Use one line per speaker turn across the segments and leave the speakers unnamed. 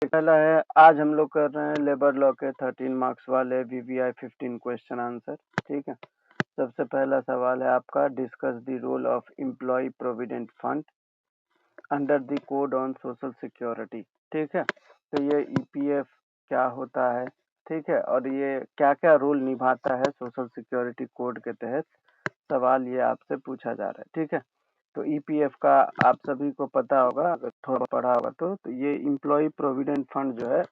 पहला है, आज हम लोग कर रहे हैं लेबर लॉ के 13 मार्क्स वाले वीवीआई 15 क्वेश्चन आंसर। ठीक है। सबसे पहला सवाल है आपका, discuss the role of employee provident fund under the code on social security. ठीक है। तो ये ईपीएफ क्या होता है, ठीक है, और ये क्या क्या रोल निभाता है सोशल सिक्योरिटी कोड के तहत, सवाल ये आपसे पूछा जा रहा है। ठीक है। तो ईपीएफ का आप सभी को पता होगा, अगर थोड़ा पढ़ा होगा तो ये एम्प्लॉय प्रोविडेंट फंड जो है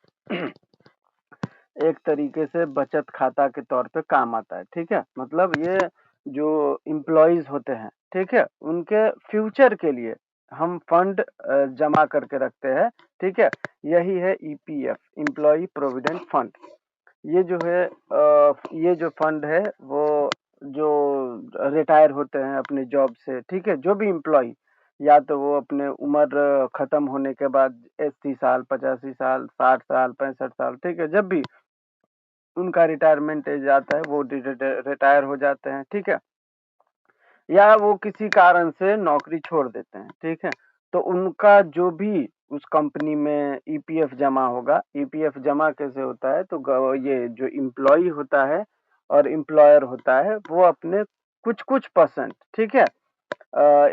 एक तरीके से बचत खाता के तौर पे काम आता है। ठीक है। मतलब ये जो एम्प्लॉयज होते हैं, ठीक है, उनके फ्यूचर के लिए हम फंड जमा करके रखते हैं। ठीक है। यही है ईपीएफ, एम्प्लॉय प्रोविडेंट फंड। ये जो है ये जो फंड है वो जो रिटायर होते हैं अपने जॉब से, ठीक है, जो भी एम्प्लॉय, या तो वो अपने उम्र खत्म होने के बाद 80 साल, 85 साल, 60 साल, 65 साल, ठीक है, जब भी उनका रिटायरमेंट एज आता है वो रिटायर हो जाते हैं। ठीक है। या वो किसी कारण से नौकरी छोड़ देते हैं। ठीक है। तो उनका जो भी उस कंपनी में ईपीएफ जमा होगा, ईपीएफ जमा कैसे होता है, तो ये जो एम्प्लॉय होता है और एम्प्लॉयर होता है वो अपने कुछ कुछ परसेंट, ठीक है,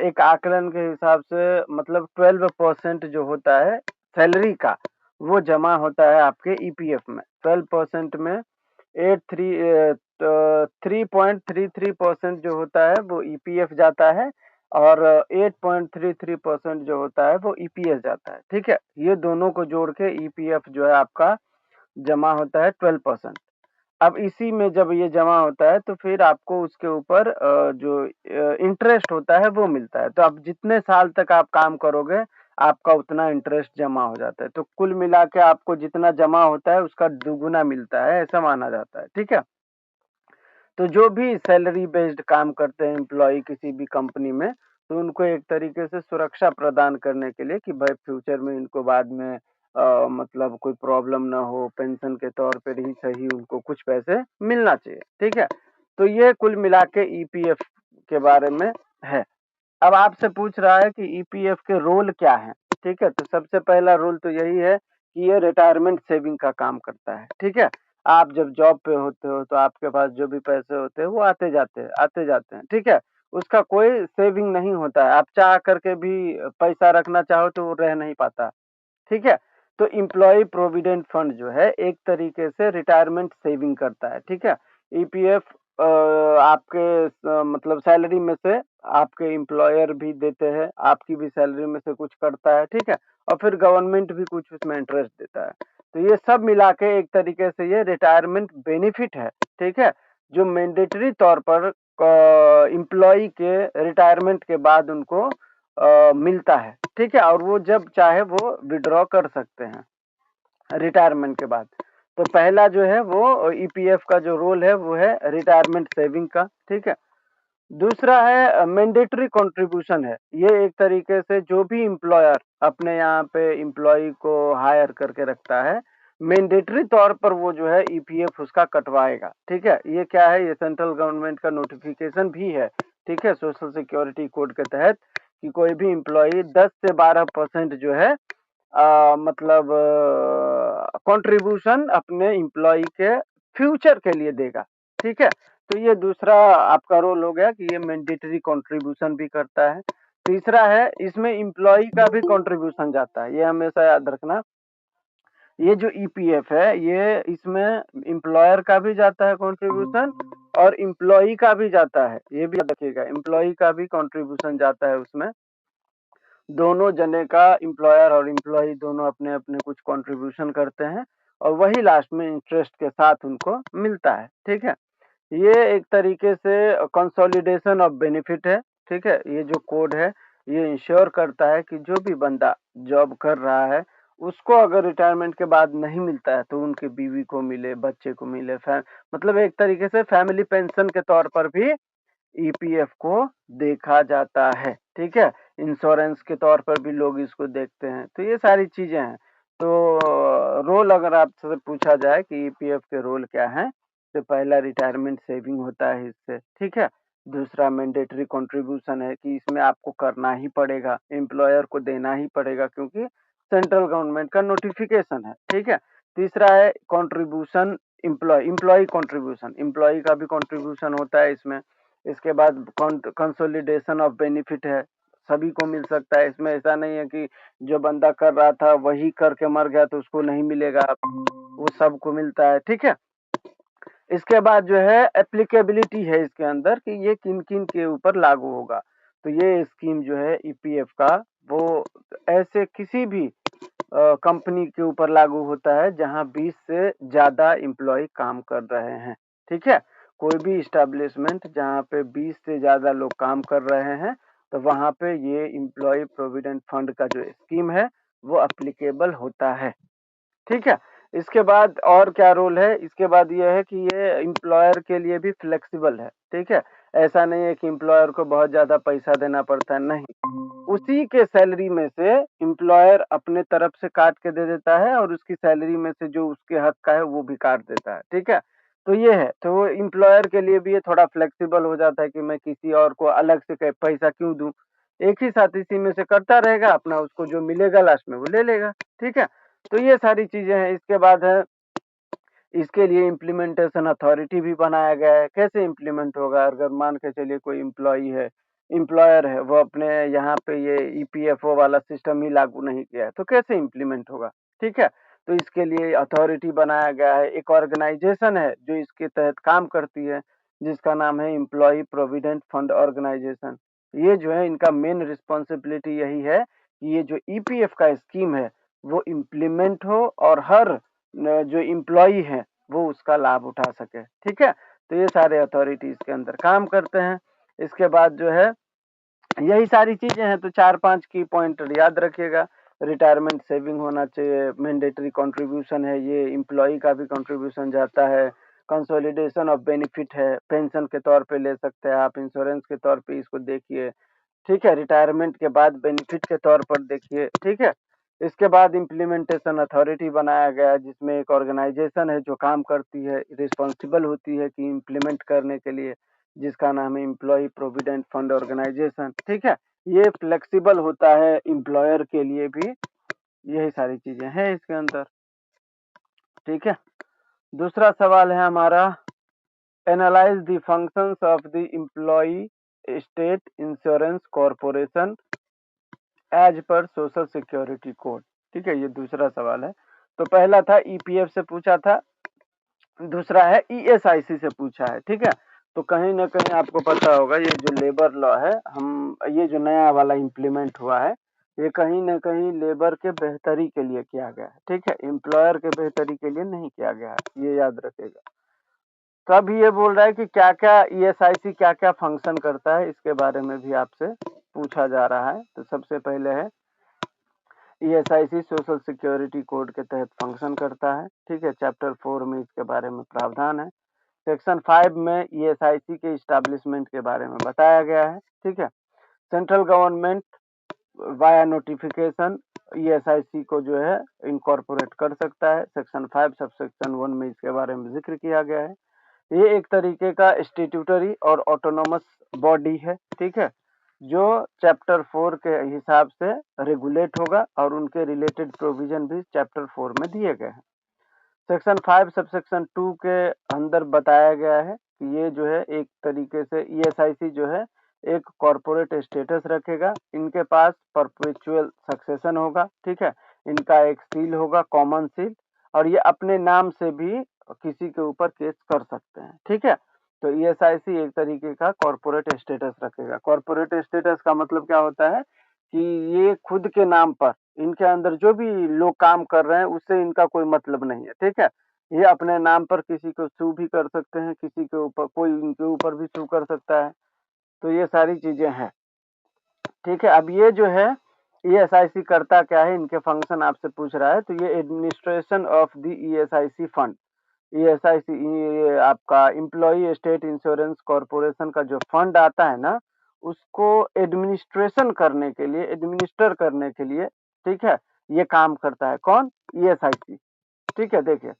एक आकलन के हिसाब से मतलब 12% जो होता है सैलरी का, वो जमा होता है आपके ईपीएफ में। 12% में 3.33% जो होता है वो ईपीएफ जाता है, और 8.33% जो होता है वो ईपीएस जाता है। ठीक है। ये दोनों को जोड़ के ईपीएफ जो है आपका जमा होता है 12%। अब इसी में जब ये जमा होता है तो फिर आपको उसके ऊपर जो इंटरेस्ट होता है वो मिलता है। तो अब जितने साल तक आप काम करोगे आपका उतना इंटरेस्ट जमा हो जाता है। तो कुल मिला के आपको जितना जमा होता है उसका दुगुना मिलता है, ऐसा माना जाता है। ठीक है। तो जो भी सैलरी बेस्ड काम करते हैं एम्प्लॉय किसी भी कंपनी में, तो उनको एक तरीके से सुरक्षा प्रदान करने के लिए कि भाई फ्यूचर में इनको बाद में मतलब कोई प्रॉब्लम ना हो, पेंशन के तौर पर ही सही उनको कुछ पैसे मिलना चाहिए। ठीक है। तो ये कुल मिला के ईपीएफ के बारे में है। अब आपसे पूछ रहा है कि ईपीएफ के रोल क्या है। ठीक है। तो सबसे पहला रोल तो यही है कि ये रिटायरमेंट सेविंग का काम करता है। ठीक है। आप जब जॉब पे होते हो तो आपके पास जो भी पैसे होते हैं वो आते जाते हैं, आते जाते हैं। ठीक है। उसका कोई सेविंग नहीं होता है, आप चाह करके भी पैसा रखना चाहो तो वो रह नहीं पाता। ठीक है। तो एम्प्लॉय प्रोविडेंट फंड जो है एक तरीके से रिटायरमेंट सेविंग करता है। ठीक है। ईपीएफ आपके मतलब सैलरी में से आपके एम्प्लॉयर भी देते हैं, आपकी भी सैलरी में से कुछ कटता है। ठीक है। और फिर गवर्नमेंट भी कुछ उसमें इंटरेस्ट देता है। तो ये सब मिला के एक तरीके से ये रिटायरमेंट बेनिफिट है। ठीक है। जो मैंडेटरी तौर पर एम्प्लॉय के रिटायरमेंट के बाद उनको मिलता है। ठीक है। और वो जब चाहे वो विड्रॉ कर सकते हैं रिटायरमेंट के बाद। तो पहला जो है वो ईपीएफ का जो रोल है वो है रिटायरमेंट सेविंग का। ठीक है। दूसरा है मैंडेटरी कंट्रीब्यूशन है। ये एक तरीके से जो भी एम्प्लॉयर अपने यहाँ पे एम्प्लॉय को हायर करके रखता है, मैंडेटरी तौर पर वो जो है ईपीएफ उसका कटवाएगा। ठीक है। ये क्या है, ये सेंट्रल गवर्नमेंट का नोटिफिकेशन भी है। ठीक है। सोशल सिक्योरिटी कोड के तहत कि कोई भी एम्प्लॉय 10 से 12% जो है मतलब कंट्रीब्यूशन अपने एम्प्लॉय के फ्यूचर के लिए देगा। ठीक है। तो ये दूसरा आपका रोल हो गया कि ये मैंडेटरी कंट्रीब्यूशन भी करता है। तीसरा है, इसमें एम्प्लॉय का भी कंट्रीब्यूशन जाता है, ये हमेशा याद रखना। ये जो ईपीएफ है ये इसमें एम्प्लॉयर का भी जाता है कंट्रीब्यूशन और एम्प्लॉय का भी जाता है, ये भी याद रखिएगा, एम्प्लॉय का भी कंट्रीब्यूशन जाता है उसमें। दोनों जने का, एम्प्लॉयर और एम्प्लॉय दोनों अपने अपने कुछ कंट्रीब्यूशन करते हैं और वही लास्ट में इंटरेस्ट के साथ उनको मिलता है। ठीक है। ये एक तरीके से कंसोलिडेशन ऑफ बेनिफिट है। ठीक है। ये जो कोड है ये इंश्योर करता है कि जो भी बंदा जॉब कर रहा है उसको अगर रिटायरमेंट के बाद नहीं मिलता है तो उनके बीवी को मिले, बच्चे को मिले, मतलब एक तरीके से फैमिली पेंशन के तौर पर भी ईपीएफ को देखा जाता है। ठीक है। इंश्योरेंस के तौर पर भी लोग इसको देखते हैं। तो ये सारी चीजें हैं। तो रोल अगर आपसे पूछा जाए कि ईपीएफ के रोल क्या है, तो पहला रिटायरमेंट सेविंग होता है इससे। ठीक है। दूसरा मैंडेटरी कंट्रीब्यूशन है कि इसमें आपको करना ही पड़ेगा, एम्प्लॉयर को देना ही पड़ेगा, क्योंकि सेंट्रल गवर्नमेंट का नोटिफिकेशन है, ठीक है। तीसरा है कंट्रीब्यूशन एम्प्लॉय कंट्रीब्यूशन, एम्प्लॉय का भी कंट्रीब्यूशन होता है इसमें। इसके बाद कंसोलिडेशन ऑफ बेनिफिट है, सभी को मिल सकता है इसमें, ऐसा नहीं है कि जो बंदा कर रहा था वही करके मर गया तो उसको नहीं मिलेगा, वो सबको मिलता है, ठीक है। इसके बाद जो है एप्लीकेबिलिटी है इसके अंदर कि ये किन किन के ऊपर लागू होगा। तो ये स्कीम जो है ईपीएफ का वो ऐसे किसी भी कंपनी के ऊपर लागू होता है जहां 20 से ज्यादा एम्प्लॉय काम कर रहे हैं, ठीक है। कोई भी इस्टेब्लिशमेंट जहां पे 20 से ज्यादा लोग काम कर रहे हैं तो वहां पे ये एम्प्लॉय प्रोविडेंट फंड का जो स्कीम है वो एप्लीकेबल होता है, ठीक है। इसके बाद और क्या रोल है, इसके बाद ये है कि ये एम्प्लॉयर के लिए भी फ्लेक्सिबल है, ठीक है। ऐसा नहीं है कि एम्प्लॉयर को बहुत ज्यादा पैसा देना पड़ता है, नहीं, उसी के सैलरी में से एम्प्लॉयर अपने तरफ से काट के दे देता है और उसकी सैलरी में से जो उसके हक का है वो भी काट देता है, ठीक है। तो ये है, तो वो एम्प्लॉयर के लिए भी ये थोड़ा फ्लेक्सिबल हो जाता है कि मैं किसी और को अलग से पैसा क्यों दूं, एक ही साथ इसी में से करता रहेगा अपना, उसको जो मिलेगा लास्ट में वो ले लेगा, ठीक है। तो ये सारी चीजें हैं। इसके बाद है इसके लिए इम्प्लीमेंटेशन अथॉरिटी भी बनाया गया है। कैसे इम्प्लीमेंट होगा, अगर मान के चलिए कोई एम्प्लॉयर है, वो अपने यहाँ पे ये ईपीएफओ वाला सिस्टम ही लागू नहीं किया है तो कैसे इम्प्लीमेंट होगा, ठीक है। तो इसके लिए अथॉरिटी बनाया गया है, एक ऑर्गेनाइजेशन है जो इसके तहत काम करती है जिसका नाम है एम्प्लॉय प्रोविडेंट फंड ऑर्गेनाइजेशन। ये जो है इनका मेन रिस्पॉन्सिबिलिटी यही है कि ये जो ईपीएफ का स्कीम है वो इम्प्लीमेंट हो और हर जो एम्प्लॉई है वो उसका लाभ उठा सके, ठीक है। तो ये सारे अथॉरिटी इसके अंदर काम करते हैं। इसके बाद जो है यही सारी चीजें हैं, तो 4-5 की पॉइंट याद रखिएगा। रिटायरमेंट सेविंग होना चाहिए, मैंडेटरी कंट्रीब्यूशन है, ये एम्प्लॉय का भी कंट्रीब्यूशन जाता है। कंसोलिडेशन ऑफ बेनिफिट है, पेंशन के तौर पे ले सकते हैं आप, इंश्योरेंस के तौर पे इसको देखिए, ठीक है। रिटायरमेंट के बाद बेनिफिट के तौर पर देखिए, ठीक है। इसके बाद इम्प्लीमेंटेशन अथॉरिटी बनाया गया जिसमें एक ऑर्गेनाइजेशन है जो काम करती है, रिस्पॉन्सिबल होती है कि इम्प्लीमेंट करने के लिए, जिसका नाम है एम्प्लॉय प्रोविडेंट फंड ऑर्गेनाइजेशन, ठीक है। ये फ्लेक्सिबल होता है एम्प्लॉयर के लिए भी, यही सारी चीजें हैं इसके अंदर, ठीक है। दूसरा सवाल है हमारा, analyse the functions of the employee state insurance corporation as per social security code, ठीक है। ये दूसरा सवाल है। तो पहला था ईपीएफ से पूछा था, दूसरा है ईएसआईसी से पूछा है, ठीक है। तो कहीं ना कहीं आपको पता होगा ये जो लेबर लॉ है, हम ये जो नया वाला इम्प्लीमेंट हुआ है ये कहीं ना कहीं लेबर के बेहतरी के लिए किया गया है, ठीक है। एम्प्लॉयर के बेहतरी के लिए नहीं किया गया है, ये याद रखेगा। तो अब ये बोल रहा है कि क्या क्या ईएसआईसी क्या क्या फंक्शन करता है, इसके बारे में भी आपसे पूछा जा रहा है। तो सबसे पहले है ईएसआईसी सोशल सिक्योरिटी कोड के तहत फंक्शन करता है, ठीक है। चैप्टर 4 में इसके बारे में प्रावधान है। सेक्शन 5 में ईएसआईसी के इस्टेब्लिशमेंट के बारे में बताया गया है, ठीक है। Central government via notification ESIC को जो है इनकॉर्पोरेट कर सकता है। सेक्शन 5 सब सेक्शन 1 में इसके बारे में जिक्र किया गया है। ये एक तरीके का स्टेट्यूटरी और ऑटोनोमस बॉडी है, ठीक है, जो चैप्टर 4 के हिसाब से रेगुलेट होगा और उनके रिलेटेड प्रोविजन भी चैप्टर 4 में दिए गए हैं। सेक्शन 5 सब सेक्शन 2 के अंदर बताया गया है कि ये जो है एक तरीके से ईएसआईसी जो है एक कॉर्पोरेट स्टेटस रखेगा, इनके पास परपेचुअल सक्सेशन होगा, ठीक है। इनका एक सील होगा, कॉमन सील, और ये अपने नाम से भी किसी के ऊपर केस कर सकते हैं, ठीक है। तो ईएसआईसी एक तरीके का कॉर्पोरेट स्टेटस रखेगा। कॉर्पोरेट स्टेटस का मतलब क्या होता है कि ये खुद के नाम पर, इनके अंदर जो भी लोग काम कर रहे हैं उससे इनका कोई मतलब नहीं है, ठीक है। ये अपने नाम पर किसी को सू भी कर सकते हैं, किसी के ऊपर कोई इनके ऊपर भी सू कर सकता है। तो ये सारी चीजें हैं, ठीक है। अब ये जो है ईएसआईसी करता क्या है, इनके फंक्शन आपसे पूछ रहा है। तो ये administration of the ESIC fund, ESIC ये आपका एम्प्लॉय स्टेट इंश्योरेंस कॉर्पोरेशन का जो फंड आता है ना, उसको एडमिनिस्ट्रेशन करने के लिए, एडमिनिस्टर करने के लिए, ठीक है, ये काम करता है कौन, ईएसआईसी, ठीक है। देखिए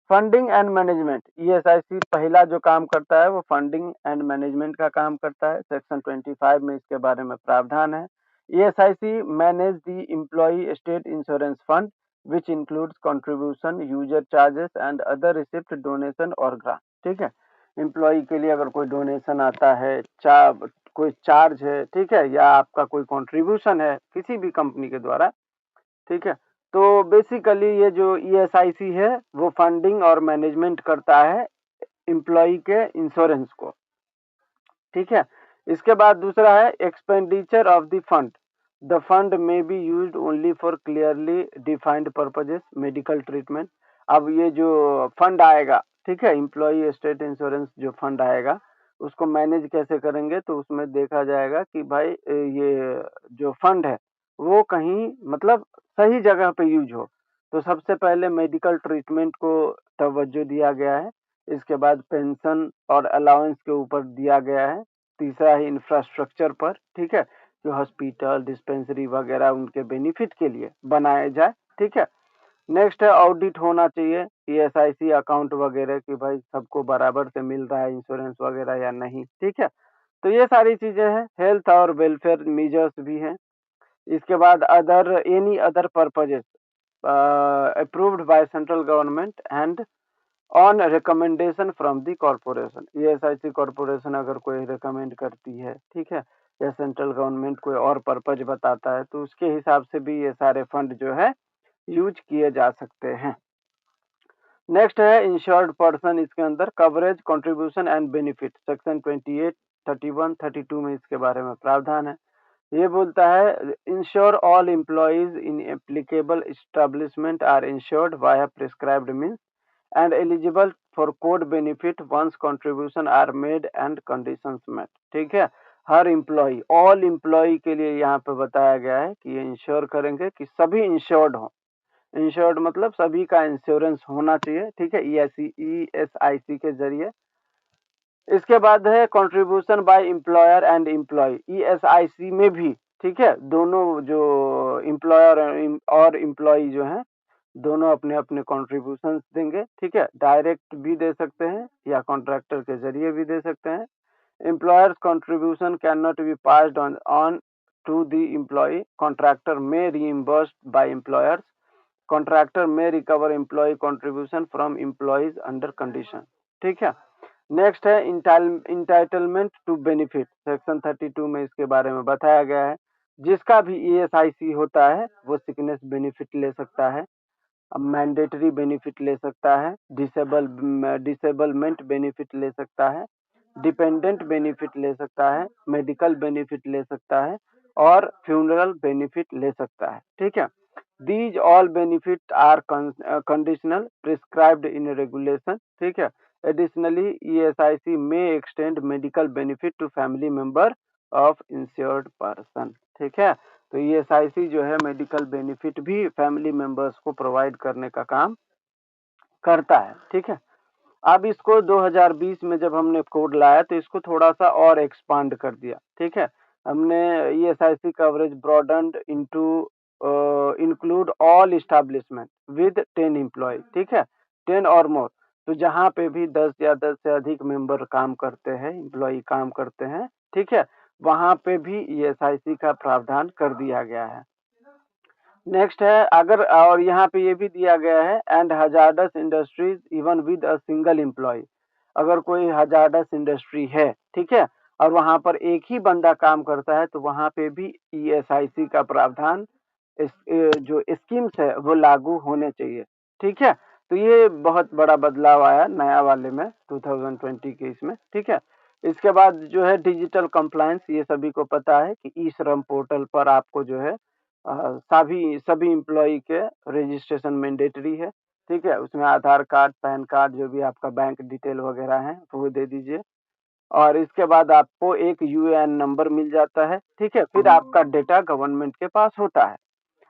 फंडिंग एंड मैनेजमेंट, ईएसआईसी पहला जो काम करता है वो फंडिंग एंड मैनेजमेंट का काम करता है। सेक्शन 25 में इसके बारे में प्रावधान है। ESIC manage the employee state insurance fund which includes contribution, user charges and other receipt, donation और grant। ठीक है, एम्प्लॉय के लिए अगर कोई डोनेशन आता है, कोई चार्ज है, ठीक है, या आपका कोई कंट्रीब्यूशन है किसी भी कंपनी के द्वारा, ठीक है, तो बेसिकली ये जो ESIC है वो फंडिंग और मैनेजमेंट करता है एम्प्लॉय के इंश्योरेंस को। ठीक है, इसके बाद दूसरा है expenditure of the fund. The fund may be used only for clearly defined purposes, medical treatment. अब ये जो फंड आएगा, ठीक है, एम्प्लॉय स्टेट इंश्योरेंस जो फंड आएगा उसको मैनेज कैसे करेंगे, तो उसमें देखा जाएगा कि भाई ये जो फंड है वो कहीं मतलब सही जगह पे यूज हो। तो सबसे पहले मेडिकल ट्रीटमेंट को तवज्जो दिया गया है, इसके बाद पेंशन और अलाउंस के ऊपर दिया गया है, तीसरा है इंफ्रास्ट्रक्चर पर, ठीक है, जो हॉस्पिटल डिस्पेंसरी वगैरह उनके बेनिफिट के लिए बनाए जाए। ठीक है, नेक्स्ट है ऑडिट होना चाहिए ESIC अकाउंट वगैरह कि भाई सबको बराबर से मिल रहा है इंश्योरेंस वगैरह या नहीं। ठीक है, तो ये सारी चीजें हैं। हेल्थ और वेलफेयर मेजर्स भी हैं। इसके बाद other any other purposes approved by central government and on recommendation from the corporation. ESIC corporation अगर कोई रिकमेंड करती है, ठीक है, या सेंट्रल गवर्नमेंट कोई और पर्पज बताता है तो उसके हिसाब से भी ये सारे फंड जो है यूज किए जा सकते हैं। नेक्स्ट है इंश्योर्ड पर्सन, इसके अंदर coverage, contribution and benefit, section 28, 31, 32 में इसके बारे में प्रावधान है। ये बोलता है insure all employees in applicable establishment are insured by prescribed means and eligible for code benefit once contribution are made and conditions met। ठीक है, हर एम्प्लॉय, ऑल एम्प्लॉय के लिए यहाँ पे बताया गया है कि ये इंश्योर करेंगे कि सभी इंश्योर्ड हों। इंश्योर्ड मतलब सभी का इंश्योरेंस होना चाहिए। ठीक है, ESIC के जरिए। इसके बाद है contribution by employer and employee. ESIC में भी, ठीक है, दोनों जो एम्प्लॉयर और एम्प्लॉय जो हैं दोनों अपने अपने कॉन्ट्रीब्यूशन देंगे। ठीक है, डायरेक्ट भी दे सकते हैं या कॉन्ट्रैक्टर के जरिए भी दे सकते हैं। Employers contribution can not be passed on to the employee. Contractor में रीइंबर्स्ड बाय एम्प्लॉयर्स। कॉन्ट्रैक्टर में recover employee contribution from employees under condition. ठीक है, नेक्स्ट है इंटाइटलमेंट टू बेनिफिट, सेक्शन 32 में इसके बारे में बताया गया है। जिसका भी ESIC होता है वो सिकनेस बेनिफिट ले सकता है, मैंडेटरी बेनिफिट ले सकता है, डिसेबलमेंट बेनिफिट ले सकता है, डिपेंडेंट बेनिफिट ले सकता है, मेडिकल बेनिफिट ले सकता है और फ्यूनरल बेनिफिट ले सकता है। ठीक है, these all benefit are conditional prescribed in regulation. ठीक है, एडिशनली ESIC में extend medical benefit to family member of insured person. ठीक है, तो ESIC जो है मेडिकल बेनिफिट भी फैमिली मेंबर्स को प्रोवाइड करने का काम करता है। ठीक है, अब इसको 2020 में जब हमने कोड लाया तो इसको थोड़ा सा और एक्सपांड कर दिया। ठीक है, हमने ESIC coverage broadened into include all establishment with 10 employ. ठीक है, 10 और मोर, तो जहाँ पे भी 10 या 10 से अधिक मेंबर काम करते हैं, एम्प्लॉय काम करते हैं, ठीक है, वहां पे भी ESIC का प्रावधान कर दिया गया है। नेक्स्ट है अगर, और यहाँ पे ये भी दिया गया है and hazardous industries even with a single employee. अगर कोई हजार्डस इंडस्ट्री है, ठीक है, और वहां पर एक ही बंदा काम करता है तो वहां पे भी ESIC का प्रावधान जो स्कीम्स है वो लागू होने चाहिए। ठीक है, तो ये बहुत बड़ा बदलाव आया नया वाले में 2020 के इसमें। ठीक है, इसके बाद जो है डिजिटल कंप्लायंस, ये सभी को पता है कि ई श्रम पोर्टल पर आपको जो है सभी सभी एम्प्लॉय के रजिस्ट्रेशन मैंडेटरी है। ठीक है, उसमें आधार कार्ड, पैन कार्ड, जो भी आपका बैंक डिटेल वगैरह है वो दे दीजिए और इसके बाद आपको एक UAN नंबर मिल जाता है। ठीक है, फिर आपका डेटा गवर्नमेंट के पास होता है।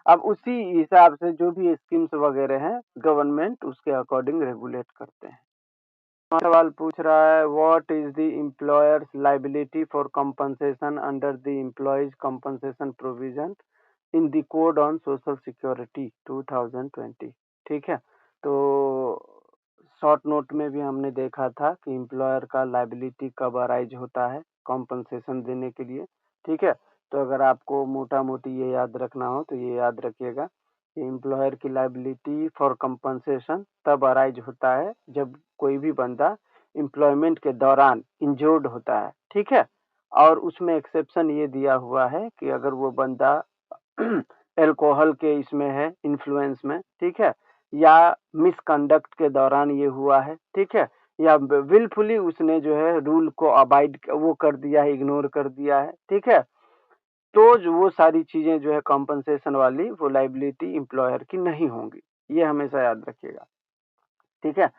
अब उसी हिसाब से जो भी स्कीम्स वगैरह हैं गवर्नमेंट उसके अकॉर्डिंग रेगुलेट करते हैं। सवाल पूछ रहा है what is the employers liability for compensation under the employees compensation provision in the code on social security 2020। ठीक है, तो शॉर्ट नोट में भी हमने देखा था कि एम्प्लॉयर का लायबिलिटी कब अराइज होता है कॉम्पनसेशन देने के लिए। ठीक है, तो अगर आपको मोटा-मोटी ये याद रखना हो तो ये याद रखिएगा कि एम्प्लॉयर की लायबिलिटी फॉर कंपनसेशन तब अराइज होता है जब कोई भी बंदा एम्प्लॉयमेंट के दौरान इंजर्ड होता है, ठीक है? और उसमें एक्सेप्शन ये दिया हुआ है कि अगर वो बंदा अल्कोहल के इसमें है, इन्फ्लुएंस में, ठीक है? या मिसकंडक्ट के दौरान ये हुआ है, ठीक है? या विलफुली उसने जो है रूल को अबाइड वो कर दिया है, इग्नोर कर दिया है, ठीक है? तो जो वो सारी चीज़ें जो है कॉम्पेंसेशन वाली वो लायबिलिटी एम्प्लॉयर की नहीं होंगी। ये हमेशा याद रखिएगा, ठीक है?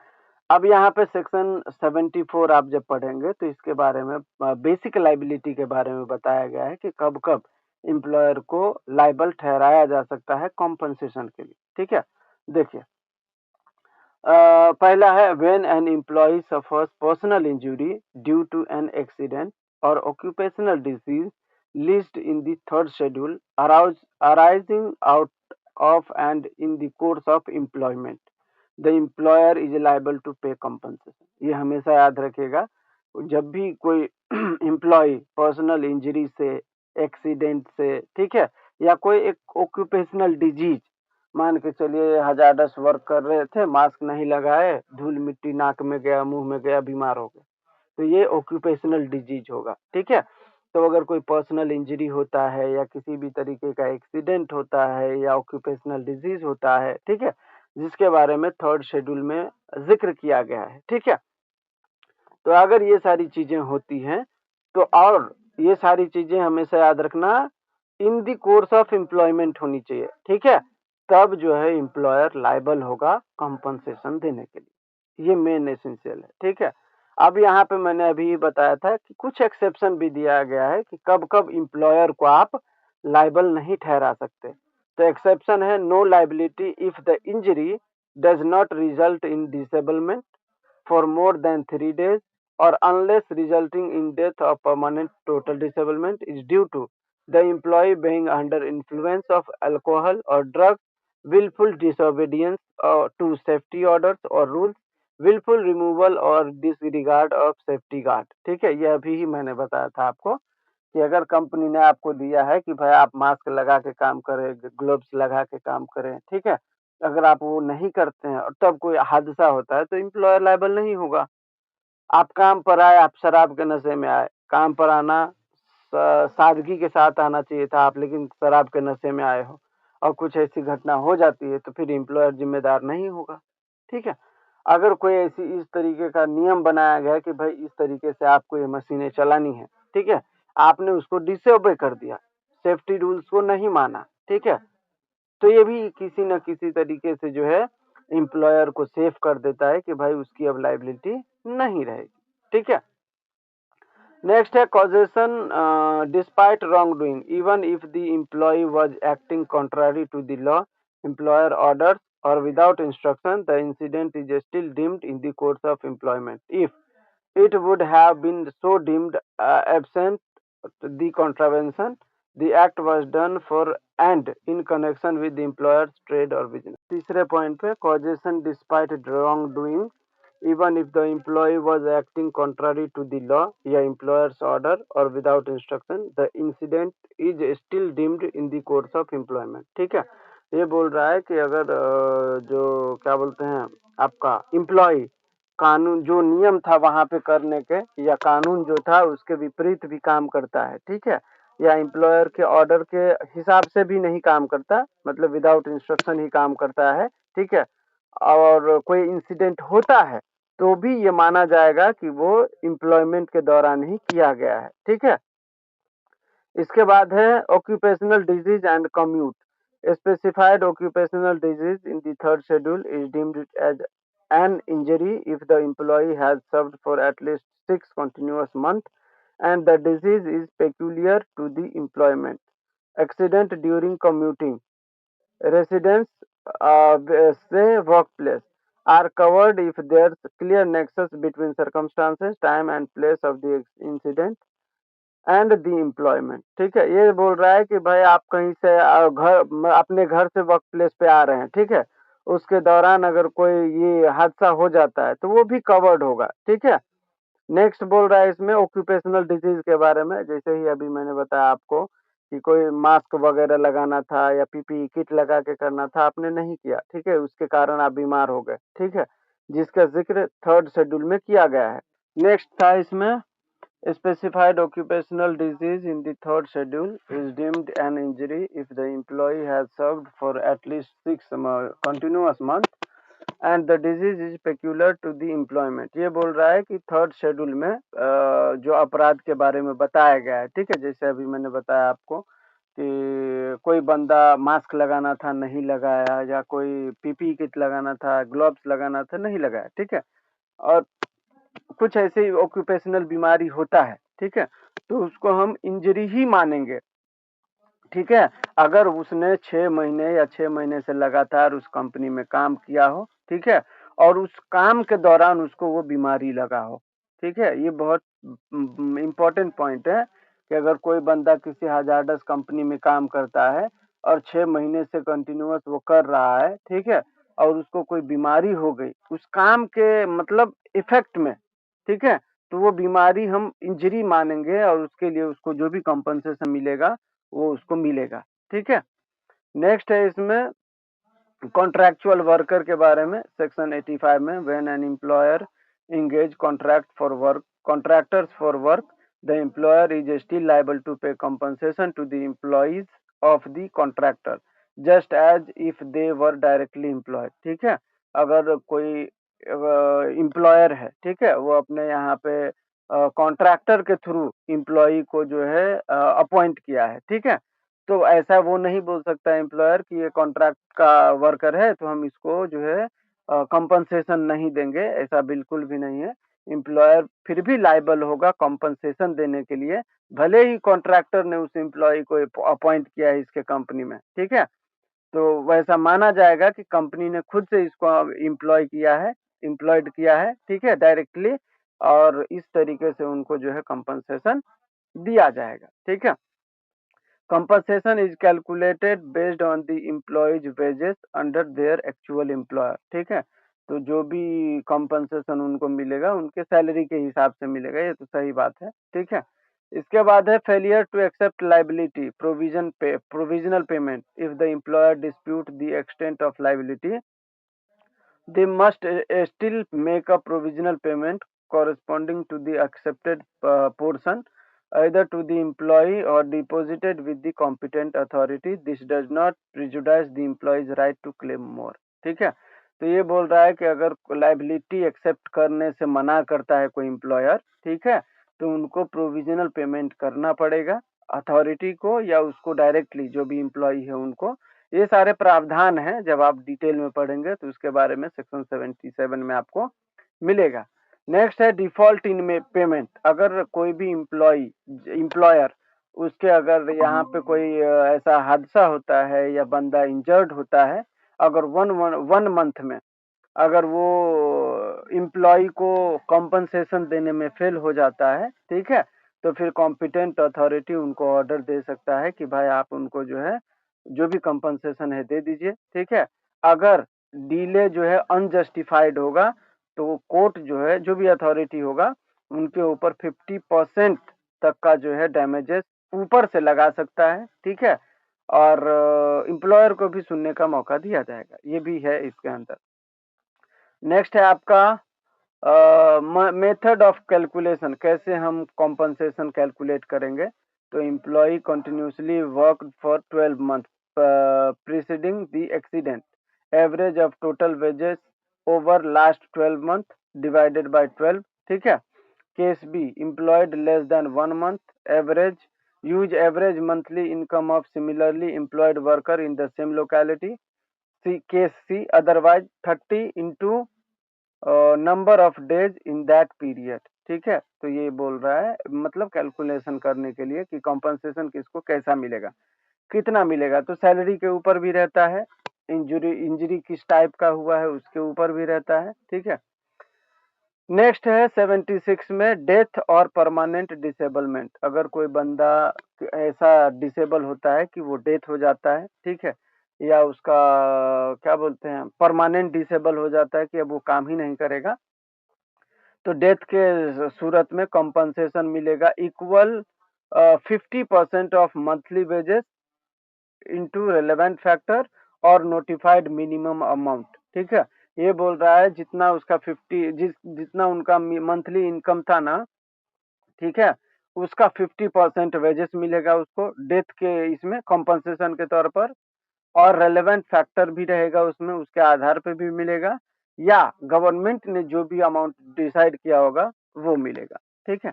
अब यहाँ पे सेक्शन 74 आप जब पढ़ेंगे तो इसके बारे में बेसिक लायबिलिटी के बारे में बताया गया है कि कब-कब एम्प्लॉयर को लायबल ठहराया जा सकता है कॉम्पेंसेशन के लिए, ठीक है? देखिए पहला है when an employee suffers personal injury due to an accident और occupational disease listed in the third schedule arising out of and in the course of employment, the employer is liable to pay compensation। ये हमेशा याद रखिएगा जब भी कोई employ personal injury से, accident से, ठीक है, या कोई एक ऑक्यूपेशनल डिजीज, मान के चलिए हजारदस वर्क कर रहे थे, मास्क नहीं लगाए, धूल मिट्टी नाक में गया, मुंह में गया, बीमार हो गए, तो ये ऑक्यूपेशनल डिजीज होगा, ठीक है? तो अगर कोई पर्सनल इंजरी होता है या किसी भी तरीके का एक्सीडेंट होता है या ऑक्यूपेशनल डिजीज होता है, ठीक है, जिसके बारे में थर्ड शेड्यूल में जिक्र किया गया है, ठीक है? तो अगर ये सारी चीजें होती हैं तो और ये सारी चीजें हमेशा याद रखना इन द कोर्स ऑफ एम्प्लॉयमेंट होनी चाहिए, ठीक है? तब जो है एम्प्लॉयर लायबल होगा कंपनसेशन देने के लिए। ये मेन एसेंशियल है, ठीक है? अब यहाँ पे मैंने अभी बताया था कि कुछ एक्सेप्शन भी दिया गया है कि कब-कब एम्प्लॉयर को आप लायबल नहीं ठहरा सकते। तो एक्सेप्शन है no liability if the injury does not result in disablement for more than 3 days or unless resulting in death or permanent total disablement is due to the employee being under influence of alcohol or drugs, willful disobedience to safety orders or rules, willful removal और disregard of safety guard। ठीक है, ये अभी ही मैंने बताया था आपको कि अगर कंपनी ने आपको दिया है कि भाई आप मास्क लगा के काम करें, ग्लव्स लगा के काम करें, ठीक है? अगर आप वो नहीं करते हैं और तब कोई हादसा होता है तो एम्प्लॉयर लायबल नहीं होगा। आप काम पर आए, आप शराब के नशे में आए, काम पर आना सादगी के साथ आना चाहिए था आप लेकिन शराब के नशे में आए हो और कुछ ऐसी घटना हो जाती है तो फिर एम्प्लॉयर जिम्मेदार नहीं होगा, ठीक है? अगर कोई ऐसी इस तरीके का नियम बनाया गया है कि भाई इस तरीके से आपको ये मशीनें चलानी है, ठीक है? आपने उसको डिसओबे कर दिया, सेफ्टी रूल्स को नहीं माना, ठीक है? तो ये भी किसी न किसी तरीके से जो है एम्प्लॉयर को सेफ कर देता है कि भाई उसकी अब लायबिलिटी नहीं रहेगी, ठीक है? नेक्स्ट है causation despite wrongdoing even if the employ was acting contrary to the law, employer orders और without instruction the incident is still deemed in the course of employment if it would have been so deemed absent the contravention the act was done for and in connection with the employer's trade or business। तीसरे point पे causation despite wrongdoing even if the employee was acting contrary to the law या employer's order or without instruction the incident is still deemed in the course of employment। ठीक है, ये बोल रहा है कि अगर जो क्या बोलते हैं आपका एम्प्लॉय कानून जो नियम था वहां पे करने के या कानून जो था उसके विपरीत भी काम करता है, ठीक है, या एम्प्लॉयर के ऑर्डर के हिसाब से भी नहीं काम करता, मतलब विदाउट इंस्ट्रक्शन ही काम करता है, ठीक है, और कोई इंसिडेंट होता है तो भी ये माना जाएगा कि वो एम्प्लॉयमेंट के दौरान ही किया गया है, ठीक है। इसके बाद है occupational disease and commute specified occupational disease in the third schedule is deemed as an injury if the employee has served for at least 6 continuous months and the disease is peculiar to the employment, accident during commuting, residence say workplace are covered if there's clear nexus between circumstances, time and place of the incident and the employment. ठीक है, ये बोल रहा है कि भाई आप कहीं से अपने घर से वर्क प्लेस पे आ रहे हैं, ठीक है, उसके दौरान अगर कोई ये हादसा हो जाता है तो वो भी कवर्ड होगा, ठीक है। नेक्स्ट बोल रहा है इसमें ऑक्यूपेशनल डिजीज के बारे में, जैसे ही अभी मैंने बताया आपको कि कोई मास्क वगैरह लगाना था या पीपीई किट लगा के करना था, आपने नहीं किया, ठीक है? उसके कारण आप बीमार हो गए, ठीक है? जिसका ज़िक्र 3rd शेड्यूल में किया गया है। नेक्स्ट था इसमें specified occupational disease in the 3rd schedule is deemed an injury if the employee has served for at least 6 continuous months and the disease is peculiar to the employment। ये बोल रहा है कि 3rd शेड्यूल में जो अपराध के बारे में बताया गया है, ठीक है? जैसे अभी मैंने बताया आपको कि कोई बंदा मास्क लगाना था, नहीं लगाया, या कोई पीपीई किट लगाना था, ग्लव्स लगाना था, नहीं लगाया, ठीक है? और कुछ ऐसे ऑक्यूपेशनल बीमारी होता है, ठीक है? तो उसको हम इंजरी ही मानेंगे, ठीक है? अगर उसने 6 महीने या 6 महीने से लगातार उस कंपनी में काम किया हो, ठीक है? और उस काम के दौरान उसको वो बीमारी लगा हो, ठीक है? ये बहुत इम्पोर्टेंट पॉइंट है कि अगर कोई बंदा किसी हज़ार्डस कंपनी में काम करता है और 6 महीने से कंटिन्यूअस वो कर रहा है, ठीक है? और उसको कोई बीमारी हो गई, उस काम के मतलब इफ़ेक्ट में, ठीक है? तो वो बीमारी हम इंजरी मानेंगे और उसके लिए उसको जो भी कॉम्पेंसेशन मिलेगा, वो उसको मिलेगा, ठीक है? नेक्स्ट है इसमें कॉन्ट्रैक्चुअल वर्कर के बारे में सेक्शन 85 में when an employer engage contract for work contractors for work the employer is still liable to pay compensation to the employees of the contractor just as if they were directly employed। ठीक है, अगर कोई employer है, ठीक है, वो अपने यहाँ पे कॉन्ट्रैक्टर के थ्रू एम्प्लॉई को जो है अपॉइंट किया है, ठीक है? तो ऐसा वो नहीं बोल सकता एम्प्लॉयर कि ये कॉन्ट्रैक्ट का वर्कर है तो हम इसको जो है कंपनसेशन नहीं देंगे, ऐसा बिल्कुल भी नहीं है। एम्प्लॉयर फिर भी लायबल होगा कंपनसेशन देने के लिए, भले ही कॉन्ट्रैक्टर ने उस एम्प्लॉई को अपॉइंट किया है इसके कंपनी में, ठीक है? तो वैसा माना जाएगा कि कंपनी ने खुद से इसको एम्प्लॉय किया है, एम्प्लॉयड किया है, ठीक है, डायरेक्टली, और इस तरीके से उनको जो है कंपनसेशन दिया जाएगा, ठीक है? Compensation is calculated based on the employee's wages under their actual employer। ठीक है, तो जो भी compensation उनको मिलेगा उनके सैलरी के हिसाब से मिलेगा, ये तो सही बात है, ठीक है? इसके बाद है failure to accept liability provisional payment if the employer dispute the extent of liability they must still make a provisional payment corresponding to the accepted portion either to the employee or deposited with the competent authority। This does not prejudice the employee's right to claim more। ठीक है, तो ये बोल रहा है कि अगर liability accept करने से मना करता है कोई एम्प्लॉयर, ठीक है, तो उनको प्रोविजनल पेमेंट करना पड़ेगा अथॉरिटी को या उसको डायरेक्टली जो भी एम्प्लॉई है उनको। ये सारे प्रावधान हैं, जब आप डिटेल में पढ़ेंगे तो उसके बारे में सेक्शन 77 में आपको मिलेगा। नेक्स्ट है डिफॉल्ट इन पेमेंट। अगर कोई भी एम्प्लॉयर उसके अगर यहाँ पे कोई ऐसा हादसा होता है या बंदा इंजर्ड होता है, अगर वन मंथ में अगर वो एम्प्लॉई को कॉम्पनसेशन देने में फेल हो जाता है, ठीक है, तो फिर कॉम्पिटेंट अथॉरिटी उनको ऑर्डर दे सकता है कि भाई आप उनको जो है जो भी कॉम्पनसेशन है दे दीजिए, ठीक है? अगर डिले जो है अनजस्टिफाइड होगा तो कोर्ट जो है जो भी अथॉरिटी होगा उनके ऊपर 50% तक का जो है डैमेजेस ऊपर से लगा सकता है, ठीक है? और एम्प्लॉयर को भी सुनने का मौका दिया जाएगा, ये भी है इसके अंदर। नेक्स्ट है आपका मेथड ऑफ कैलकुलेशन, कैसे हम कॉम्पनसेशन कैलकुलेट करेंगे। तो employee continuously work for 12 month preceding the accident, average of total wages over last 12 month divided by 12। ठीक है, case b employed less than 1 month, average use average monthly income of similarly employed worker in the same locality. Case c otherwise 30 into number of days in that period. ठीक है, तो ये बोल रहा है मतलब कैलकुलेशन करने के लिए कि कॉम्पनसेशन किसको कैसा मिलेगा, कितना मिलेगा। तो सैलरी के ऊपर भी रहता है, इंजरी किस टाइप का हुआ है उसके ऊपर भी रहता है, ठीक है। नेक्स्ट है 76 में डेथ और परमानेंट डिसेबलमेंट। अगर कोई बंदा ऐसा डिसेबल होता है कि वो डेथ हो जाता है, ठीक है, या उसका क्या बोलते हैं परमानेंट डिसेबल हो जाता है कि अब वो काम ही नहीं करेगा, तो डेथ के सूरत में कंपनसेशन मिलेगा equal 50% of monthly wages into relevant factor और नोटिफाइड मिनिमम अमाउंट। ठीक है, ये बोल रहा है जितना उसका 50 जितना उनका मंथली इनकम था ना, ठीक है, उसका 50% वेजेस मिलेगा उसको डेथ के इसमें कॉम्पनसेशन के तौर पर, और रेलेवेंट फैक्टर भी रहेगा उसमें, उसके आधार पे भी मिलेगा, या गवर्नमेंट ने जो भी अमाउंट डिसाइड किया होगा वो मिलेगा। ठीक है,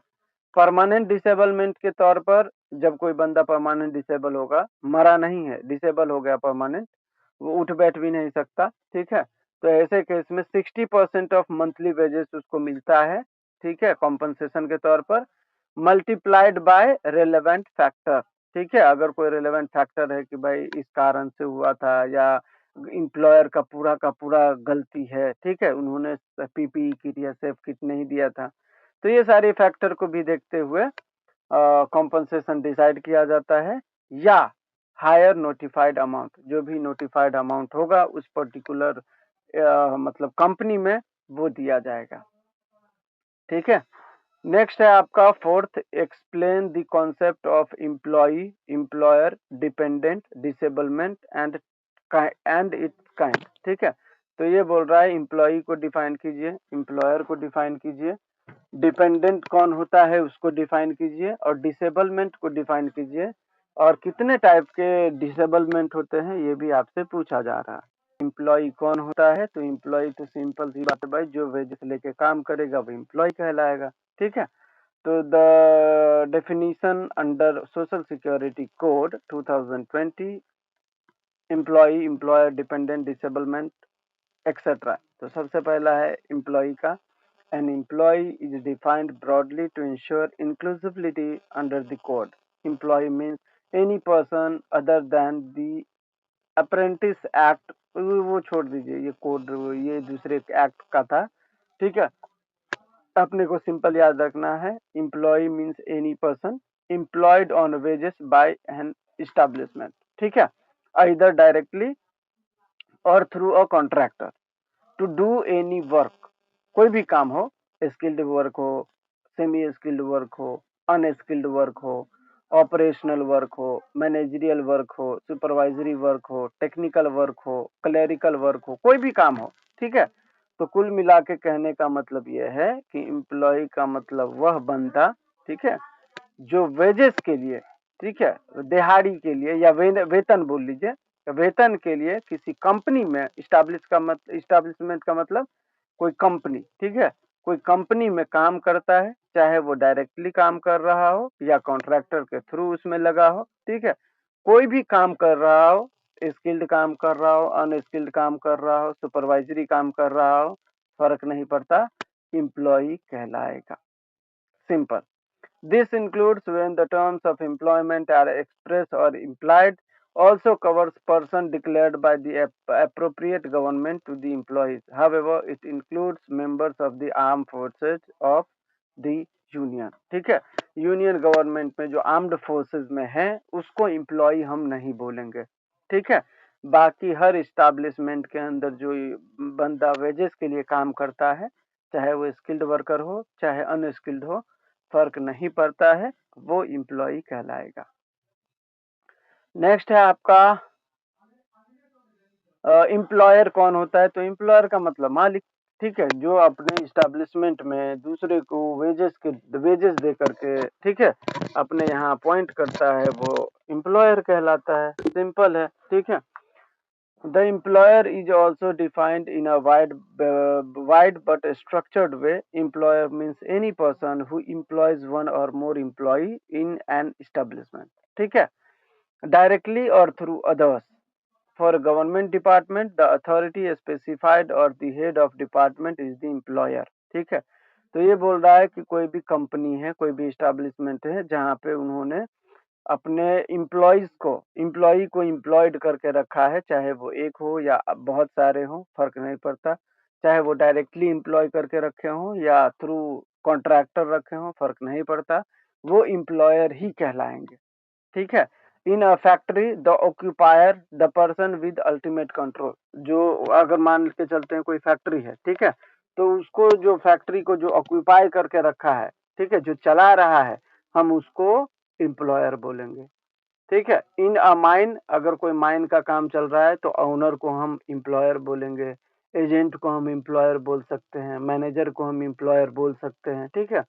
परमानेंट डिसेबलमेंट के तौर पर जब कोई बंदा परमानेंट डिसेबल होगा, मरा नहीं है, डिसेबल हो गया परमानेंट, वो उठ बैठ भी नहीं सकता, ठीक है, तो ऐसे केस में 60% ऑफ मंथली वेजेस उसको मिलता है, ठीक है, कॉम्पनसेशन के तौर पर, मल्टीप्लाइड बाय रेलेवेंट फैक्टर। ठीक है, अगर कोई रेलेवेंट फैक्टर है कि भाई इस कारण से हुआ था, या एम्प्लॉयर का पूरा गलती है, ठीक है, उन्होंने पीपीई किट या सेफ किट नहीं दिया था, तो ये सारे फैक्टर को भी देखते हुए कॉम्पनसेशन डिसाइड किया जाता है, या हायर नोटिफाइड अमाउंट, जो भी नोटिफाइड अमाउंट होगा उस पर्टिकुलर मतलब कंपनी में वो दिया जाएगा। ठीक है, नेक्स्ट है आपका fourth, explain the concept of employee, employer, dependent, disablement and it's kind. ठीक है, तो ये बोल रहा है एम्प्लॉई को डिफाइन कीजिए, एम्प्लॉयर को डिफाइन कीजिए, डिपेंडेंट कौन होता है उसको डिफाइन कीजिए, और डिसेबलमेंट को डिफाइन कीजिए, और कितने टाइप के डिसेबलमेंट होते हैं ये भी आपसे पूछा जा रहा है। एम्प्लॉय कौन होता है, तो एम्प्लॉय तो सिंपल सी बात है भाई, जो वेजेस लेके काम करेगा वो एम्प्लॉय कहलाएगा। ठीक है, तो the definition under social security code 2020, employee, employer, dependent, disablement etcetera. तो सबसे पहला है एम्प्लॉय का, an employee is defined broadly to ensure inclusivity under the code. Employee means any person other than the apprentice act, वो छोड़ दीजिए, ये code ये दूसरे एक्ट का था। ठीक है, अपने को सिंपल याद रखना है, employee means any person employed on wages by an establishment. ठीक है, either directly or through a contractor to do any work, कोई भी काम हो, स्किल्ड वर्क हो, सेमी स्किल्ड वर्क हो, अनस्किल्ड वर्क हो, ऑपरेशनल वर्क हो, मैनेजरियल वर्क हो, सुपरवाइजरी वर्क हो, टेक्निकल वर्क हो, क्लेरिकल वर्क हो, कोई भी काम हो। ठीक है, तो कुल मिला के कहने का मतलब यह है कि एम्प्लॉय का मतलब वह बंदा, ठीक है, जो वेजेस के लिए, ठीक है, दिहाड़ी के लिए या वेतन बोल लीजिए, वेतन के लिए किसी कंपनी में इस्टेब्लिशमेंट का मतलब कोई कंपनी, ठीक है, कोई कंपनी में काम करता है, चाहे वो डायरेक्टली काम कर रहा हो या कॉन्ट्रैक्टर के थ्रू उसमें लगा हो। ठीक है, कोई भी काम कर रहा हो, स्किल्ड काम कर रहा हो, अनस्किल्ड काम कर रहा हो, सुपरवाइजरी काम कर रहा हो, फर्क नहीं पड़ता, एम्प्लॉय कहलाएगा। Simple. This includes when the terms of employment are express or implied, also covers person declared by the appropriate government to the employees. However, it includes members of the armed forces of the union. ठीक है, union government में जो armed forces में है उसको employ हम नहीं बोलेंगे। ठीक है, बाकी हर इस्टेब्लिशमेंट के अंदर जो बंदा वेजेस के लिए काम करता है, चाहे वो स्किल्ड वर्कर हो चाहे अनस्किल्ड हो, फर्क नहीं पड़ता है, वो एम्प्लॉय कहलाएगा। नेक्स्ट है आपका एम्प्लॉयर कौन होता है, तो एम्प्लॉयर का मतलब मालिक। ठीक है, जो अपने इस्टेब्लिशमेंट में दूसरे को वेजेस दे करके, ठीक है, अपने यहाँ अपॉइंट करता है वो एम्प्लॉयर कहलाता है। सिंपल है। ठीक है, the employer is also defined in a wide but structured way. Employer means any person who employs one or more employee in an establishment. ठीक है, directly or through others. For a government department, the authority specified or the head of department is the employer. ठीक है, तो ये बोल रहा है कि कोई भी कंपनी है, कोई भी एस्टेब्लिशमेंट है जहाँ पे उन्होंने अपने एम्प्लॉय को एम्प्लॉयड करके रखा है, चाहे वो एक हो या बहुत सारे हो, फर्क नहीं पड़ता, चाहे वो डायरेक्टली एम्प्लॉय करके रखे हो या थ्रू कॉन्ट्रैक्टर रखे हो, फर्क नहीं पड़ता, वो एम्प्लॉयर ही कहलाएंगे। ठीक है, in a factory the occupier the person with ultimate control, जो अगर मान के चलते हैं कोई फैक्ट्री है, ठीक है, तो उसको जो फैक्ट्री को जो ऑक्यूपाई करके रखा है, ठीक है, जो चला रहा है, हम उसको एम्प्लॉयर बोलेंगे, ठीक है। इन अ माइन, अगर कोई माइन का काम चल रहा है तो ओनर को हम एम्प्लॉयर बोलेंगे, एजेंट को हम एम्प्लॉयर बोल सकते हैं, मैनेजर को हम एम्प्लॉयर बोल सकते हैं, ठीक है।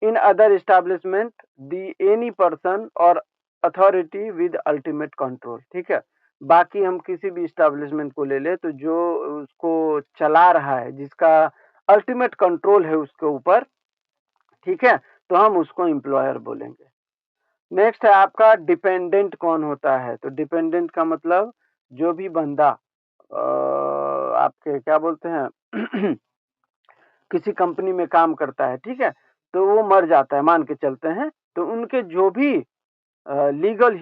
In other establishment the any person और अथॉरिटी विद अल्टीमेट कंट्रोल, ठीक है। बाकी हम किसी भी एस्टैब्लिशमेंट को ले ले तो जो उसको चला रहा है, जिसका अल्टीमेट कंट्रोल है उसके ऊपर, ठीक है, तो हम उसको एम्प्लॉयर बोलेंगे। नेक्स्ट है आपका डिपेंडेंट कौन होता है? तो डिपेंडेंट का मतलब जो भी बंदा आपके क्या बोलते हैं किसी कंपनी में काम करता है, ठीक है, तो वो मर जाता है, मान के चलते हैं, तो उनके जो भी लीगल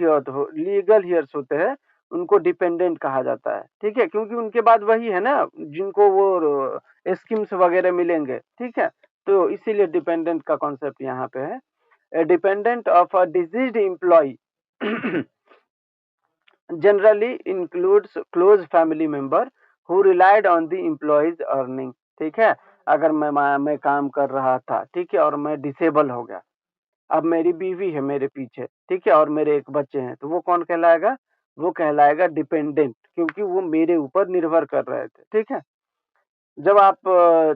हियर्स होते हैं, उनको डिपेंडेंट कहा जाता है, ठीक है, क्योंकि उनके बाद वही है ना जिनको वो स्कीम्स वगैरह मिलेंगे, ठीक है, तो इसीलिए डिपेंडेंट का कॉन्सेप्ट यहाँ पे है। A dependent of a deceased employee generally includes close family member who relied on the employee's earning, ठीक है। अगर मैं काम कर रहा था, ठीक है, और मैं डिसेबल हो गया, अब मेरी बीवी है मेरे पीछे, ठीक है, और मेरे एक बच्चे हैं, तो वो कौन कहलाएगा? वो कहलाएगा डिपेंडेंट, क्योंकि वो मेरे ऊपर निर्भर कर रहे थे, ठीक है। जब आप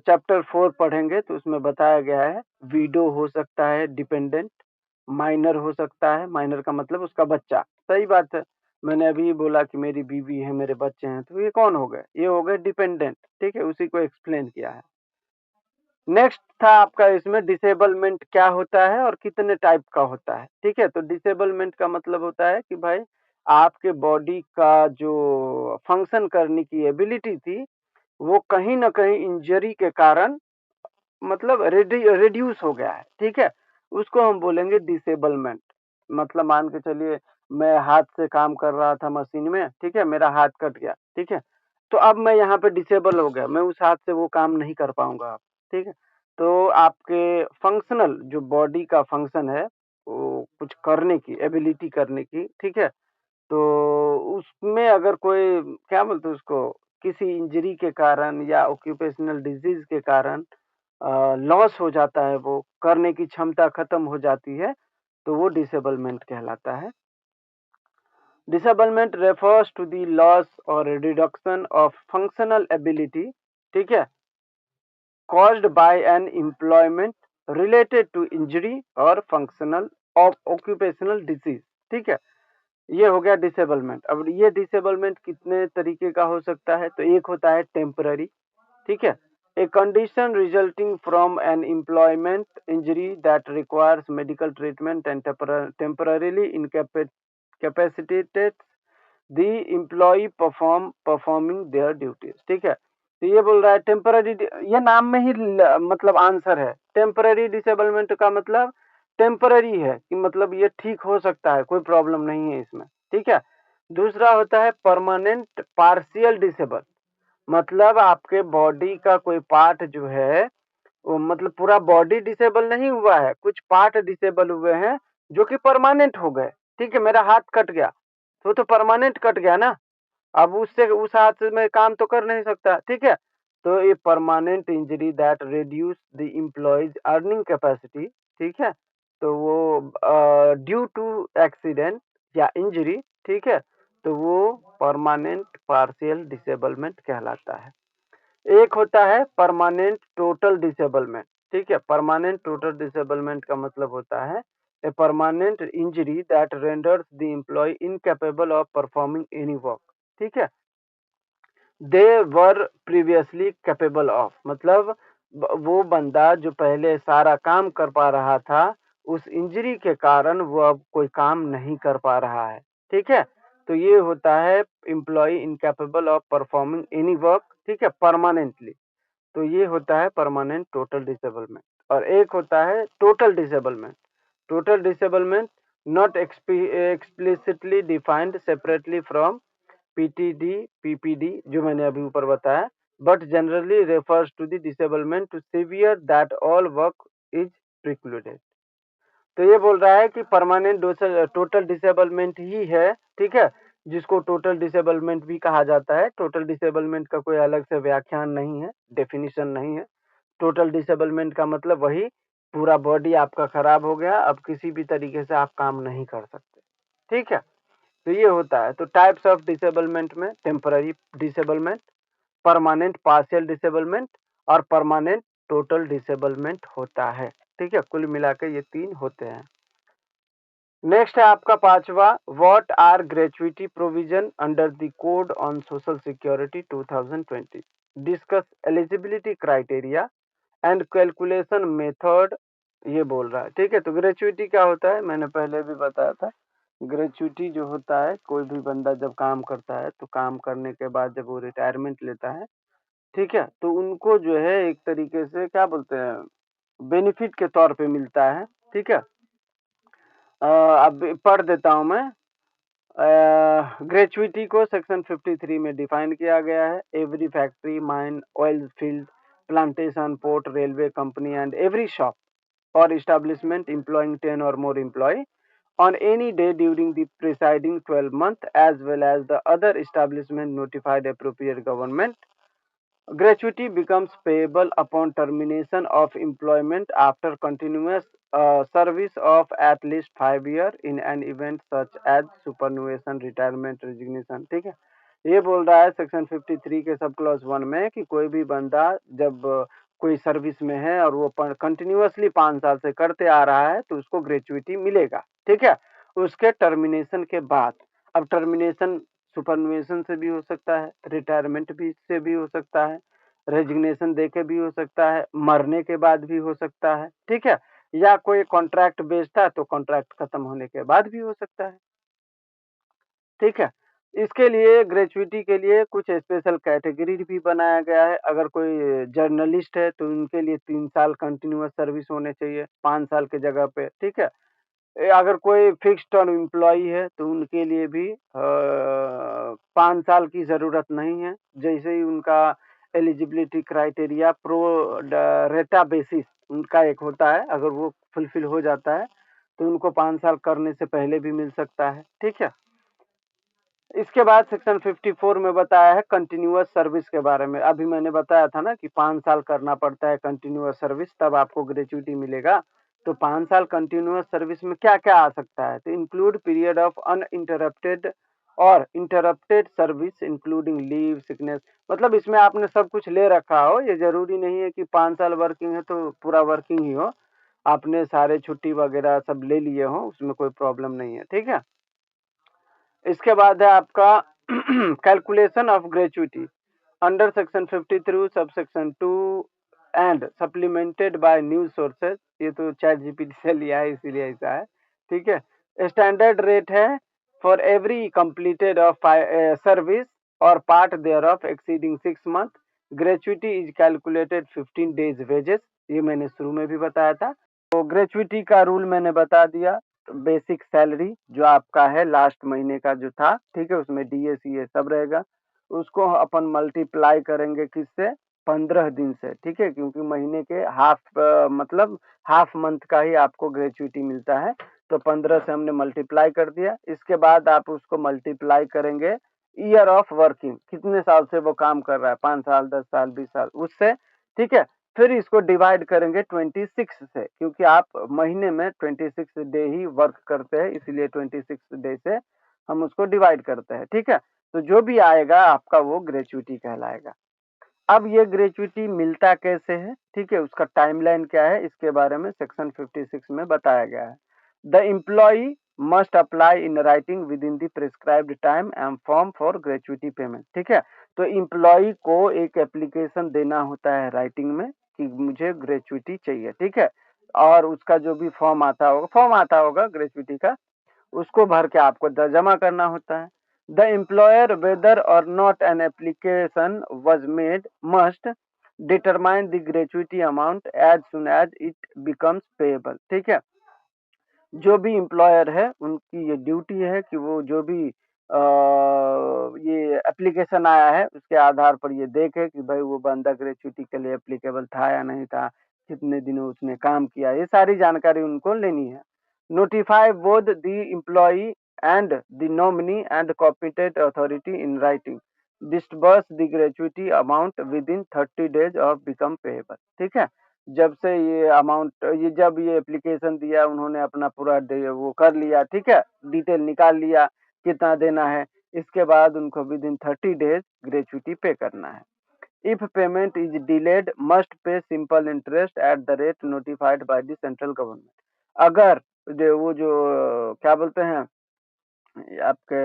चैप्टर 4 पढ़ेंगे तो उसमें बताया गया है, विडो हो सकता है डिपेंडेंट, माइनर हो सकता है, माइनर का मतलब उसका बच्चा, सही बात है। मैंने अभी बोला कि मेरी बीवी है, मेरे बच्चे हैं, तो ये कौन हो गए? ये हो गए डिपेंडेंट, ठीक है, उसी को एक्सप्लेन किया है। नेक्स्ट था आपका इसमें डिसेबलमेंट क्या होता है और कितने टाइप का होता है, ठीक है। तो डिसेबलमेंट का मतलब होता है कि भाई आपके बॉडी का जो फंक्शन करने की एबिलिटी थी, वो कहीं न कहीं इंजरी के कारण मतलब रिड्यूस हो गया है, ठीक है? उसको हम बोलेंगे डिसेबलमेंट। मतलब मान के चलिए मैं हाथ से काम कर रहा था मशीन में, ठीक है? मेरा हाथ कट गया, ठीक है? तो अब मैं यहाँ पे डिसेबल हो गया, मैं उस हाथ से वो काम नहीं कर पाऊँगा अब, ठीक है? तो आपके फंक्शनल जो बॉडी का फंक्शन है, वो कुछ करने की, एबिलिटी करने की, ठीक है? तो उसमें अगर कोई क्या बोलते हैं उसको, किसी इंजरी के कारण या ऑक्यूपेशनल डिजीज़ के कारण लॉस हो जाता है, वो करने की क्षमता खत्म हो जाती है, तो वो डिसेबलमेंट कहलाता है। Disablement refers to the loss or reduction of functional ability, ठीक है, caused by an employment related to injury और functional of occupational disease, ठीक है। ये हो गया डिसेबलमेंट। अब ये डिसेबलमेंट कितने तरीके का हो सकता है? तो एक होता है टेम्पररी, ठीक है, a condition resulting from an employment injury that requires medical treatment and temporarily incapacitates the employee performing their duties, ठीक है। तो ये बोल रहा है टेम्पररी, ये नाम में ही मतलब आंसर है। टेम्पररी डिसेबलमेंट का मतलब टेम्पररी है कि मतलब ये ठीक हो सकता है, कोई प्रॉब्लम नहीं है इसमें, ठीक है। दूसरा होता है परमानेंट पार्शियल डिसेबल, मतलब आपके बॉडी का कोई पार्ट जो है वो मतलब पूरा बॉडी डिसेबल नहीं हुआ है, कुछ पार्ट डिसेबल हुए हैं जो कि परमानेंट हो गए, ठीक है। मेरा हाथ कट गया तो परमानेंट कट गया ना, अब उससे उस हाथ से मैं काम तो कर नहीं सकता, ठीक है। तो ये permanent injury that reduce the employees earning capacity, ठीक है, तो वो ड्यू टू एक्सीडेंट या इंजरी, ठीक है, तो वो परमानेंट पार्शियल डिसेबलमेंट कहलाता है। एक होता है परमानेंट टोटल डिसेबलमेंट, ठीक है। परमानेंट टोटल डिसेबलमेंट का मतलब होता है a permanent injury that renders the employee incapable of performing any work, ठीक है, they were previously capable of, मतलब वो बंदा जो पहले सारा काम कर पा रहा था, उस इंजरी के कारण वो अब कोई काम नहीं कर पा रहा है, ठीक है। तो ये होता है employee incapable of performing any work, ठीक है, परमानेंटली। तो ये होता है परमानेंट टोटल डिसेबलमेंट। और एक होता है total disablement. Total disablement not explicitly defined separately from PTD PPD जो मैंने अभी ऊपर बताया, but generally refers to the disablement to severe that all work is precluded. तो ये बोल रहा है कि परमानेंट टोटल डिसेबलमेंट ही है, ठीक है, जिसको टोटल डिसेबलमेंट भी कहा जाता है। टोटल डिसेबलमेंट का कोई अलग से व्याख्यान नहीं है, डेफिनेशन नहीं है। टोटल डिसेबलमेंट का मतलब वही पूरा बॉडी आपका खराब हो गया, अब किसी भी तरीके से आप काम नहीं कर सकते, ठीक है। तो ये होता है। तो टाइप्स ऑफ डिसेबलमेंट में temporary disablement, permanent partial disablement और परमानेंट टोटल डिसेबलमेंट होता है, ठीक है। कुल मिला के ये 3 होते हैं। नेक्स्ट है आपका 5वां, what are gratuity provision under the code on social security 2020, discuss eligibility criteria and calculation method, ये बोल रहा है, ठीक है। तो ग्रेचुइटी क्या होता है, मैंने पहले भी बताया था। ग्रेचुइटी जो होता है, कोई भी बंदा जब काम करता है तो काम करने के बाद जब वो रिटायरमेंट लेता है, ठीक है, तो उनको जो है एक तरीके से क्या बोलते हैं, बेनिफिट के तौर पे मिलता है, ठीक है। अब पढ़ देता हूं मैं। ग्रेचुइटी को सेक्शन 53 में डिफाइन किया गया है। Every factory, mine, oil field, plantation, port, railway company and every shop or establishment employing 10 or more employee on any day during the preceding 12 months as well as the other establishment notified appropriate government. Gratuity becomes payable upon termination of employment after continuous service of at least 5 years in an event such as superannuation, retirement, resignation, ठीक है। ये बोल रहा है section 53 के sub clause 1 में कि कोई भी बंदा जब कोई सर्विस में है और वो कंटिन्यूअसली 5 साल से करते आ रहा है तो उसको ग्रेचुइटी मिलेगा, ठीक है। उसके टर्मिनेशन के बाद, अब टर्मिनेशन सुपरनुएशन से भी हो सकता है, रिटायरमेंट भी से भी हो सकता है, रेजिग्नेशन देके भी हो सकता है, मरने के बाद भी हो सकता है, ठीक है, या कोई कॉन्ट्रैक्ट बेस्ड था तो कॉन्ट्रैक्ट खत्म होने के बाद भी हो सकता है, ठीक है। इसके लिए ग्रेचुइटी के लिए कुछ स्पेशल कैटेगरी भी बनाया गया है। अगर कोई जर्नलिस्ट है तो उनके लिए 3 साल कंटिन्यूअस सर्विस होने चाहिए 5 साल के जगह पे, ठीक है। अगर कोई फिक्स टर्म एम्प्लॉई है तो उनके लिए भी 5 साल की ज़रूरत नहीं है। जैसे ही उनका एलिजिबिलिटी क्राइटेरिया प्रो रेटा बेसिस उनका एक होता है, अगर वो फुलफिल हो जाता है तो उनको 5 साल करने से पहले भी मिल सकता है, ठीक है। इसके बाद सेक्शन 54 में बताया है कंटिन्यूअस सर्विस के बारे में। अभी मैंने बताया था ना कि 5 साल करना पड़ता है कंटिन्यूअस सर्विस, तब आपको ग्रेचुइटी मिलेगा। तो 5 साल कंटिन्यूअस सर्विस में क्या क्या आ सकता है, तो इंक्लूड पीरियड ऑफ अनइंटरप्टेड और interrupted service including leave, sickness, मतलब इसमें आपने सब कुछ ले रखा हो। ये जरूरी नहीं है कि 5 साल वर्किंग है तो पूरा वर्किंग ही हो, आपने सारे छुट्टी वगैरह सब ले लिए हो, उसमें कोई प्रॉब्लम नहीं है, ठीक है। इसके बाद है आपका calculation of gratuity under section 53 sub section 2 and supplemented by news sources. ये तो चैट जीपीटी से लिया है इसीलिए ऐसा है, ठीक है। स्टैंडर्ड रेट है for every completed of service और part thereof exceeding 6 month. Gratuity is calculated 15 days wages, ये मैंने शुरू में भी बताया था। तो ग्रेचुइटी का रूल मैंने बता दिया। बेसिक सैलरी जो आपका है लास्ट महीने का जो था, ठीक है, उसमें डीए सीए सब रहेगा। उसको अपन मल्टीप्लाई करेंगे किससे, 15 दिन से, ठीक है, क्योंकि महीने के मतलब हाफ मंथ का ही आपको ग्रेचुइटी मिलता है। तो 15 से हमने मल्टीप्लाई कर दिया। इसके बाद आप उसको मल्टीप्लाई करेंगे ईयर ऑफ वर्किंग, कितने साल से वो काम कर रहा है, 5 साल, 10 साल, 20 साल, उससे, ठीक है। फिर इसको डिवाइड करेंगे 26 से, क्योंकि आप महीने में 26 डे ही वर्क करते हैं, इसलिए 26 डे से हम उसको डिवाइड करते हैं, ठीक है। तो जो भी आएगा आपका वो ग्रेचुइटी कहलाएगा। अब ये ग्रेचुइटी मिलता कैसे है, ठीक है, उसका टाइमलाइन क्या है, इसके बारे में सेक्शन 56 में बताया गया है। The employee must apply in writing with in the prescribed time and form for gratuity payment, ठीक है। तो एम्प्लॉई को एक एप्लीकेशन देना होता है राइटिंग में कि मुझे ग्रेचुइटी चाहिए, ठीक है, और उसका जो भी फॉर्म आता होगा ग्रेचुइटी का, उसको भर के आपको जमा करना होता है। The employer whether or not an application was made must determine the gratuity amount as soon as it becomes payable, ठीक है। जो भी एम्प्लॉयर है उनकी ये ड्यूटी है कि वो जो भी ये एप्लीकेशन आया है उसके आधार पर ये देखे कि भाई वो बंदा ग्रेचुइटी के लिए एप्लीकेबल था या नहीं था, कितने दिनों उसने काम किया, ये सारी जानकारी उनको लेनी है। Notify both the employee and the nominee and competent authority in writing disburse the gratuity amount with in 30 days of become payable, ठीक है। जब से ये अमाउंट ये जब ये एप्लीकेशन दिया उन्होंने अपना पूरा वो कर लिया, ठीक है, डिटेल निकाल लिया कितना देना है, इसके बाद उनको विद इन 30 डेज ग्रेच्युटी पे करना है। If payment is delayed must pay simple interest at the rate notified by the central government. अगर वो जो क्या बोलते हैं आपके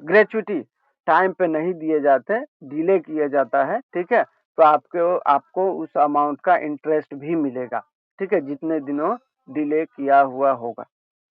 ग्रेच्युटी टाइम पे नहीं दिए जाते, डिले किया जाता है, ठीक है, तो आपको आपको उस अमाउंट का इंटरेस्ट भी मिलेगा, ठीक है, जितने दिनों डिले किया हुआ होगा।